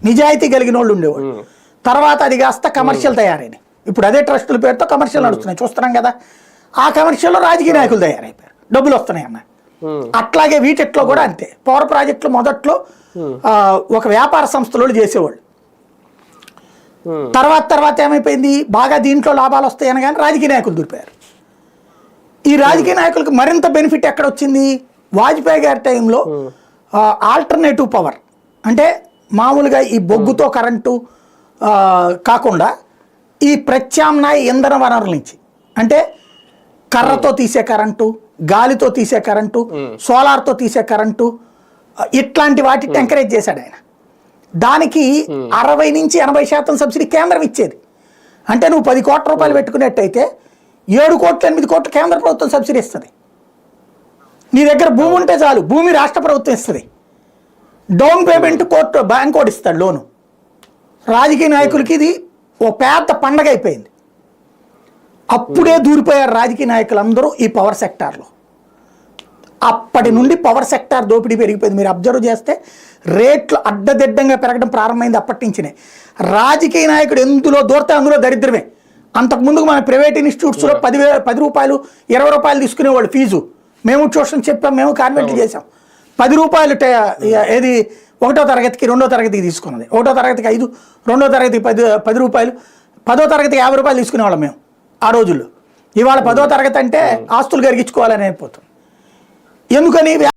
నిజాయితీ కలిగిన వాళ్ళు ఉండేవాళ్ళు. తర్వాత అది కాస్త కమర్షియల్ తయారైంది. ఇప్పుడు అదే ట్రస్టుల పేరుతో కమర్షియల్ నడుస్తున్నాయి, చూస్తున్నాం కదా. ఆ కమర్షియల్లో రాజకీయ నాయకులు తయారైపోయారు, డబ్బులు వస్తున్నాయి అన్న. అట్లాగే వీటిట్లో కూడా అంతే. పవర్ ప్రాజెక్టులు మొదట్లో ఒక వ్యాపార సంస్థలు చేసేవాళ్ళు. తర్వాత ఏమైపోయింది, బాగా దీంట్లో లాభాలు వస్తాయని కానీ రాజకీయ నాయకులు దూరిపోయారు. ఈ రాజకీయ నాయకులకు మరింత బెనిఫిట్ ఎక్కడ వచ్చింది, వాజ్పేయి గారి టైంలో ఆల్టర్నేటివ్ పవర్ అంటే మామూలుగా ఈ బొగ్గుతో కరెంటు కాకుండా ఈ ప్రత్యామ్నాయ ఇంధన వనరుల నుంచి, అంటే కర్రతో తీసే కరెంటు, గాలితో తీసే కరెంటు, సోలార్తో తీసే కరెంటు, ఇట్లాంటి వాటిని ఎంకరేజ్ చేశాడు ఆయన. దానికి 60 నుంచి 80% సబ్సిడీ కేంద్రం ఇచ్చేది. అంటే నువ్వు 10 కోట్ల రూపాయలు పెట్టుకున్నట్టయితే 7 కోట్లు 8 కోట్లు కేంద్ర ప్రభుత్వం సబ్సిడీ ఇస్తుంది. నీ దగ్గర భూమి ఉంటే చాలు, భూమి రాష్ట్ర ప్రభుత్వం ఇస్తుంది. డౌన్ పేమెంట్ బ్యాంక్ కూడా ఇస్తాడు లోను. రాజకీయ నాయకులకి ఇది ఓ పెద్ద పండగ అయిపోయింది. అప్పుడే దూరిపోయారు రాజకీయ నాయకులు అందరూ ఈ పవర్ సెక్టార్లో. అప్పటి నుండి పవర్ సెక్టార్ దోపిడీ పెరిగిపోయింది. మీరు అబ్జర్వ్ చేస్తే రేట్లు అడ్డదిడ్డంగా పెరగడం ప్రారంభమైంది అప్పటి నుంచినే. రాజకీయ నాయకుడు ఎందులో దూరితే అందులో దరిద్రమే. అంతకుముందు మన ప్రైవేట్ ఇన్స్టిట్యూట్స్లో 10 రూపాయలు 20 రూపాయలు తీసుకునేవాళ్ళు ఫీజు. మేము ట్యూషన్ చెప్పాం, మేము కాన్వెంట్లు చేసాం. 10 రూపాయలు ఏది 1వ తరగతికి 2వ తరగతికి తీసుకున్నది. 1వ తరగతికి 5, 2వ తరగతికి 10 రూపాయలు, 10వ తరగతికి 50 రూపాయలు తీసుకునేవాళ్ళం మేము ఆ రోజుల్లో. ఇవాళ 10వ తరగతి అంటే ఆస్తులు కరిగించుకోవాలని అయిపోతుంది. ఎందుకని?